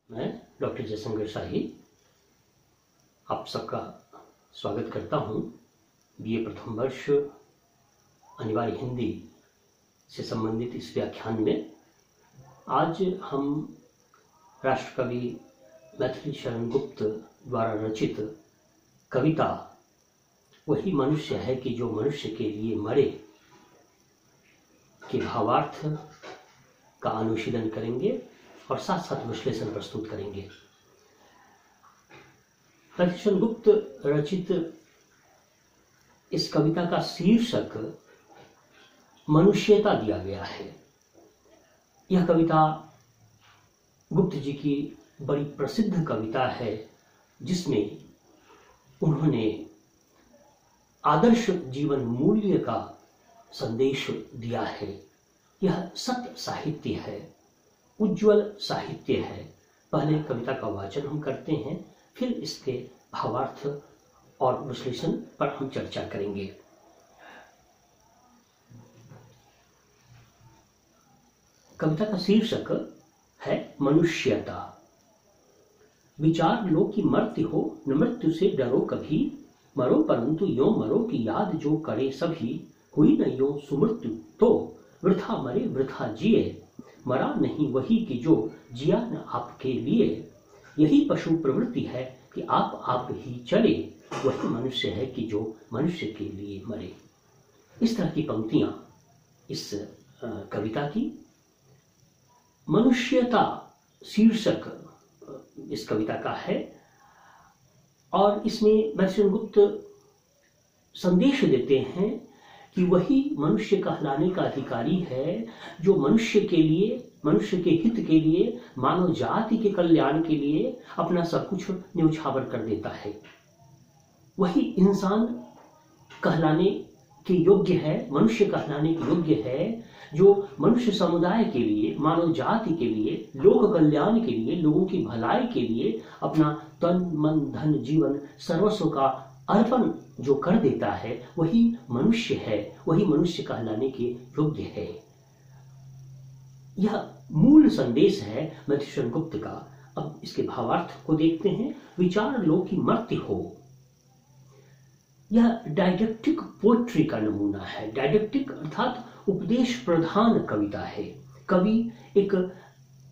मैं डॉक्टर जयशंकर शाही आप सबका स्वागत करता हूं। बीए प्रथम वर्ष अनिवार्य हिंदी से संबंधित इस व्याख्यान में आज हम राष्ट्रकवि मैथिली शरण गुप्त द्वारा रचित कविता वही मनुष्य है कि जो मनुष्य के लिए मरे के भावार्थ का अनुशीलन करेंगे और साथ साथ विश्लेषण प्रस्तुत करेंगे। मैथिली शरण गुप्त रचित इस कविता का शीर्षक मनुष्यता दिया गया है। यह कविता गुप्त जी की बड़ी प्रसिद्ध कविता है जिसमें उन्होंने आदर्श जीवन मूल्य का संदेश दिया है। यह सत्य साहित्य है, उज्ज्वल साहित्य है। पहले कविता का वाचन हम करते हैं, फिर इसके भावार्थ और विश्लेषण पर हम चर्चा करेंगे। कविता का शीर्षक है मनुष्यता। विचार लो कि मर्त्य हो, न मृत्यु से डरो कभी। मरो परंतु यो मरो की याद जो करे सभी। हुई न यो सुमृत्यु तो वृथा मरे वृथा जिए। मरा नहीं वही कि जो जिया न आपके लिए। यही पशु प्रवृत्ति है कि आप ही चले। वही मनुष्य है कि जो मनुष्य के लिए मरे। इस तरह की पंक्तियां इस कविता की। मनुष्यता शीर्षक इस कविता का है और इसमें मैथिली शरण गुप्त संदेश देते हैं कि वही मनुष्य कहलाने का अधिकारी है जो मनुष्य के लिए, मनुष्य के हित के लिए, मानव जाति के कल्याण के लिए अपना सब कुछ न्यौछावर कर देता है। वही इंसान कहलाने के योग्य है, मनुष्य कहलाने के योग्य है जो मनुष्य समुदाय के लिए, मानव जाति के लिए, लोक कल्याण के लिए, लोगों की भलाई के लिए अपना तन मन धन जीवन सर्वस्व का अर्पण जो कर देता है वही मनुष्य है, वही मनुष्य कहलाने के योग्य है। यह मूल संदेश है मैथिली शरण गुप्त का। अब इसके भावार्थ को देखते हैं। विचार लो कि मर्त्य हो। यह डायडेक्टिक पोएट्री का नमूना है। डायडेक्टिक अर्थात उपदेश प्रधान कविता है। कवि एक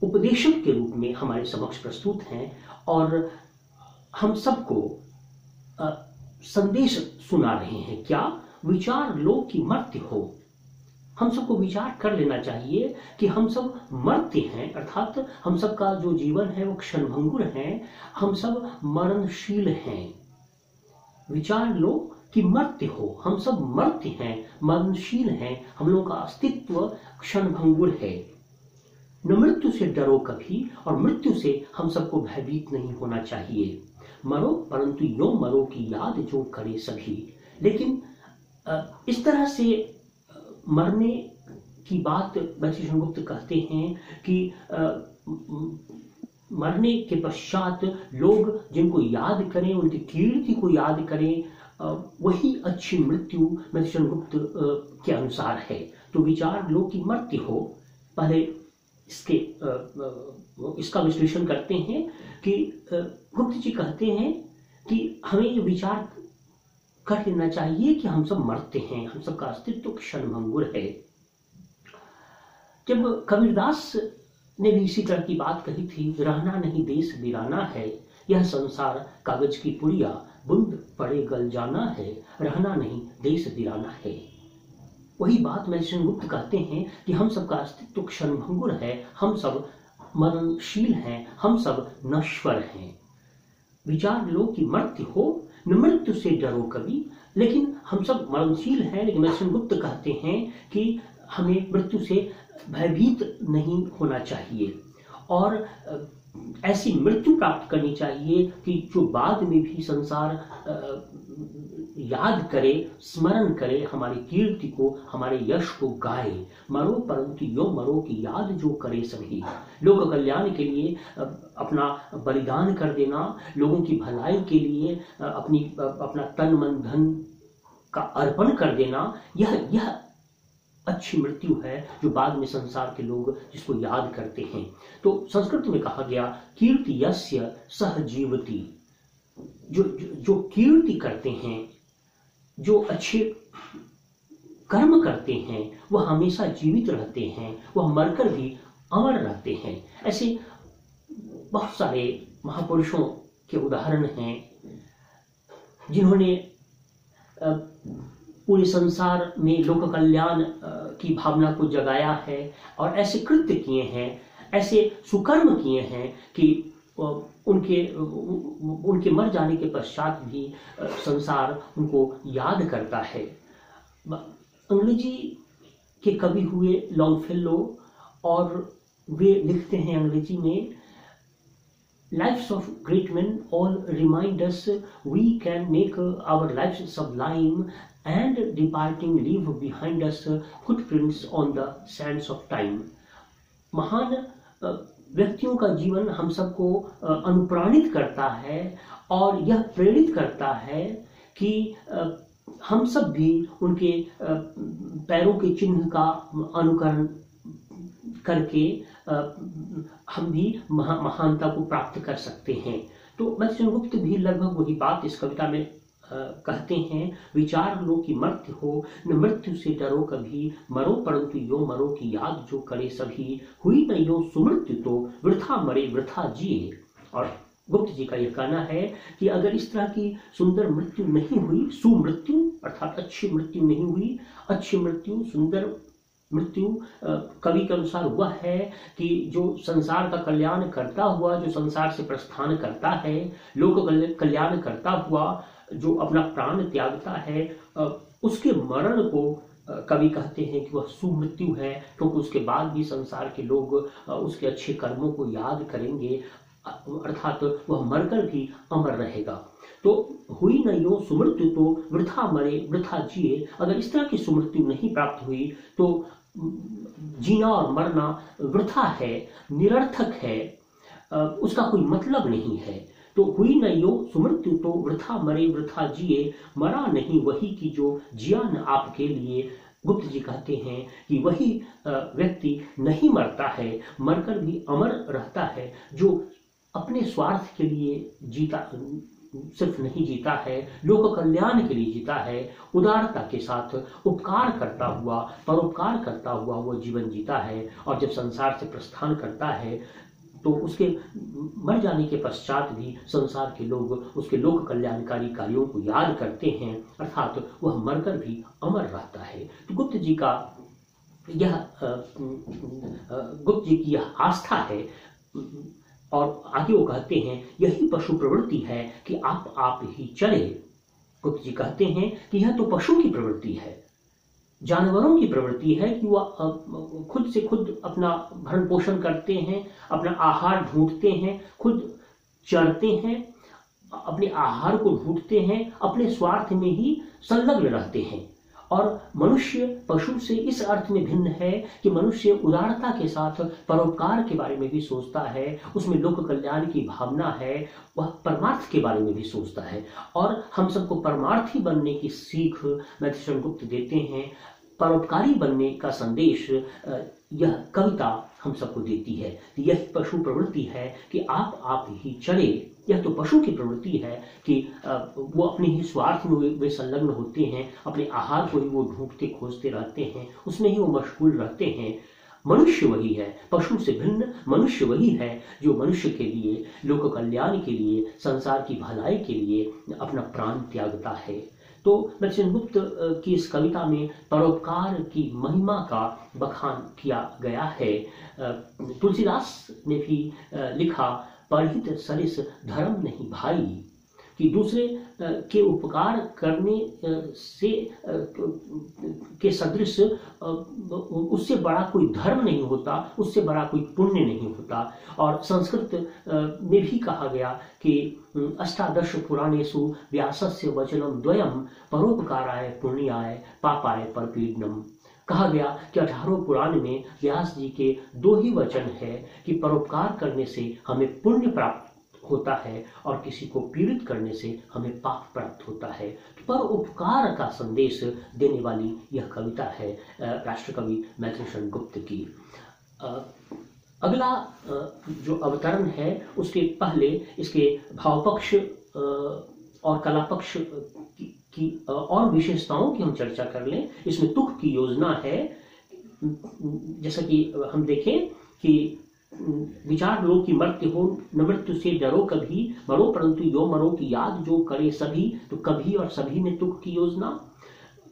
उपदेशक के रूप में हमारे समक्ष प्रस्तुत हैं और हम सबको संदेश सुना रहे हैं। क्या? विचार लो कि मर्त्य हो। हम सबको विचार कर लेना चाहिए कि हम सब मर्त्य हैं, अर्थात हम सबका जो जीवन है वो क्षणभंगुर है, हम सब मरणशील हैं। विचार लो कि मर्त्य हो। हम सब मर्त्य हैं, मरणशील हैं, हम लोगों का अस्तित्व क्षणभंगुर है। न मृत्यु से डरो कभी, और मृत्यु से हम सबको भयभीत नहीं होना चाहिए। मरो परंतु यो मरो की याद जो करे सभी। लेकिन इस तरह से मरने की बात मैथिली शरण गुप्त कहते हैं कि मरने के पश्चात लोग जिनको याद करें, उनकी कीर्ति को याद करें, वही अच्छी मृत्यु मैथिली शरण गुप्त के अनुसार है। तो विचार लो कि मर्त्य हो। पहले इसका विश्लेषण करते हैं कि गुप्त जी कहते हैं कि हमें ये विचार कर लेना चाहिए कि हम सब मरते हैं, हम सबका अस्तित्व क्षणभंगुर है। जब कबीरदास ने भी इसी तरह की बात कही थी, रहना नहीं देश वीराना है, यह संसार कागज की पुड़िया, बूंद पड़े गल जाना है, रहना नहीं देश वीराना है। वही बात मैथिली शरण गुप्त कहते हैं कि हम सबका अस्तित्व क्षणभंगुर है, हम सब मरणशील हैं, हम सब नश्वर हैं। विचार लो कि मर्त्य हो, न मृत्यु से डरो कभी। लेकिन हम सब मरणशील हैं, लेकिन मैथिली शरण गुप्त कहते हैं कि हमें मृत्यु से भयभीत नहीं होना चाहिए और ऐसी मृत्यु प्राप्त करनी चाहिए कि जो बाद में भी संसार याद करे, स्मरण करे, हमारी कीर्ति को, हमारे यश को गाए। मरो परंतु यो मरो की याद जो करे सभी। लोक कल्याण के लिए अपना बलिदान कर देना, लोगों की भलाई के लिए अपना तन मन धन का अर्पण कर देना, यह अच्छी मृत्यु है जो बाद में संसार के लोग जिसको याद करते हैं। तो संस्कृत में कहा गया कीर्ति यस्य सह जीवति, जो कीर्ति करते हैं, जो अच्छे कर्म करते हैं, वह हमेशा जीवित रहते हैं, वह मरकर भी अमर रहते हैं। ऐसे बहुत सारे महापुरुषों के उदाहरण हैं जिन्होंने पूरे संसार में लोक कल्याण की भावना को जगाया है और ऐसे कृत्य किए हैं, ऐसे सुकर्म किए हैं कि उनके मर जाने के पश्चात भी संसार उनको याद करता है। अंग्रेजी के कवि हुए लॉन्गफेलो और वे लिखते हैं अंग्रेजी में, Lives of great men all remind us we can make our lives sublime and departing leave behind us footprints on the sands of time। महान व्यक्तियों का जीवन हम सबको अनुप्राणित करता है और यह प्रेरित करता है कि हम सब भी उनके पैरों के चिन्ह का अनुकरण करके हम भी महानता को प्राप्त कर सकते हैं। तो मत्स्य गुप्त भी लगभग वही बात इस कविता में कहते हैं, विचार लो कि मर्त्य हो न मृत्यु से डरो कभी, मरो परंतु यो मरो की याद जो करे सभी, हुई न यो सुमृत्यु तो वृथा मरे वृथा जिए। और गुप्त जी का यह कहना है कि अगर इस तरह की सुंदर मृत्यु नहीं हुई, सुमृत्यु अर्थात अच्छी मृत्यु नहीं हुई, अच्छी मृत्यु सुंदर मृत्यु कवि के अनुसार वह है कि जो संसार का कल्याण करता हुआ, जो संसार से प्रस्थान करता है, लोक कल्याण करता हुआ जो अपना प्राण त्यागता है, उसके मरण को कवि कहते हैं कि वह सुमृत्यु है, क्योंकि उसके बाद भी संसार के लोग उसके अच्छे कर्मों को याद करेंगे, अर्थात वह मरकर भी अमर रहेगा। तो हुई न यो सुमृत्यु तो वृथा मरे वृथा जिए, अगर इस तरह की सुमृत्यु नहीं प्राप्त हुई तो जीना और मरना वृथा है, निरर्थक है, उसका कोई मतलब नहीं है। तो हुई न यो सुमृत्यु तो वृथा मरे वृथा जिए, मरा नहीं वही की जो जिया न आपके लिए। गुप्त जी कहते हैं कि वही व्यक्ति नहीं मरता है, मरकर भी अमर रहता है, जो अपने स्वार्थ के लिए जीता सिर्फ नहीं जीता है, लोक कल्याण के लिए जीता है, उदारता के साथ उपकार करता हुआ, परोपकार करता हुआ वो जीवन जीता है। और जब संसार से प्रस्थान करता है तो उसके मर जाने के पश्चात भी संसार के लोग उसके लोक कल्याणकारी कार्यों को याद करते हैं, अर्थात वह मरकर भी अमर रहता है। तो गुप्त जी की यह आस्था है। और आगे वो कहते हैं यही पशु प्रवृत्ति है कि आप ही चले। गुप्त जी कहते हैं कि यह तो पशु की प्रवृत्ति है, जानवरों की प्रवृत्ति है कि वह खुद से खुद अपना भरण पोषण करते हैं, अपना आहार ढूंढते हैं, खुद चरते हैं, अपने आहार को ढूंढते हैं, अपने स्वार्थ में ही संलग्न रहते हैं। और मनुष्य पशु से इस अर्थ में भिन्न है कि मनुष्य उदारता के साथ परोपकार के बारे में भी सोचता है, उसमें लोक कल्याण की भावना है, वह परमार्थ के बारे में भी सोचता है। और हम सबको परमार्थी बनने की सीख मत्स्य गुप्त देते हैं, परोपकारी बनने का संदेश यह कविता हम सबको देती है। यही पशु प्रवृत्ति है कि आप ही चले। यह तो पशु की प्रवृत्ति है कि वो अपने ही स्वार्थ में वे संलग्न होते हैं, अपने आहार को ही वो ढूंढते खोजते रहते हैं, उसमें ही वो मशगूल रहते हैं। मनुष्य वही है, पशु से भिन्न मनुष्य वही है जो मनुष्य के लिए, लोक कल्याण के लिए, संसार की भलाई के लिए अपना प्राण त्यागता है। तो मत्स्य गुप्त की इस कविता में परोपकार की महिमा का बखान किया गया है। तुलसीदास ने भी लिखा, परहित सरिस धर्म नहीं भाई, कि दूसरे के उपकार करने से के सदृश उससे बड़ा कोई धर्म नहीं होता, उससे बड़ा कोई पुण्य नहीं होता। और संस्कृत में भी कहा गया कि अष्टादश पुराणेषु व्यासस्य वचनम द्वयम परोपकाराय पुण्याय पापाय परपीडनम। कहा गया कि 18 पुराण में व्यास जी के 2 ही वचन है कि परोपकार करने से हमें पुण्य प्राप्त होता है और किसी को पीड़ित करने से हमें पाप प्राप्त होता है। पर उपकार का संदेश देने वाली यह कविता है राष्ट्रकवि मैथिली शरण गुप्त की। अगला जो अवतरण है उसके पहले इसके भावपक्ष और कला पक्ष की और विशेषताओं की हम चर्चा कर लें। इसमें तुक की योजना है, जैसा कि हम देखें कि विचार लो कि मृत्यु हो, न मृत्यु से डरो कभी, मरो परंतु यो मरो की याद जो करे सभी, तो कभी और सभी में तुक की योजना।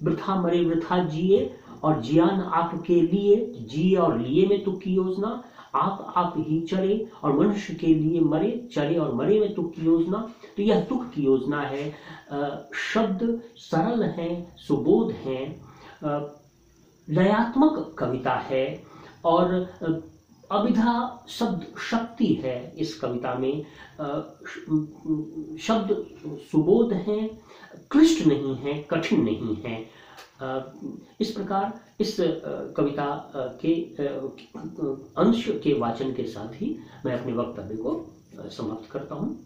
वृथा मरे वृथा जिए और जिया न आपके लिए, जिए और लिए में तुक की योजना। आप ही चले और मनुष्य के लिए मरे, चले और मरे में तुक की योजना। तो यह तुक की योजना है। शब्द सरल हैं, सुबोध हैं, लयात्मक कविता है और अभिधा शब्द शक्ति है इस कविता में। शब्द सुबोध हैं, क्लिष्ट नहीं है, कठिन नहीं है। इस प्रकार इस कविता के अंश के वाचन के साथ ही मैं अपने वक्तव्य को समाप्त करता हूँ।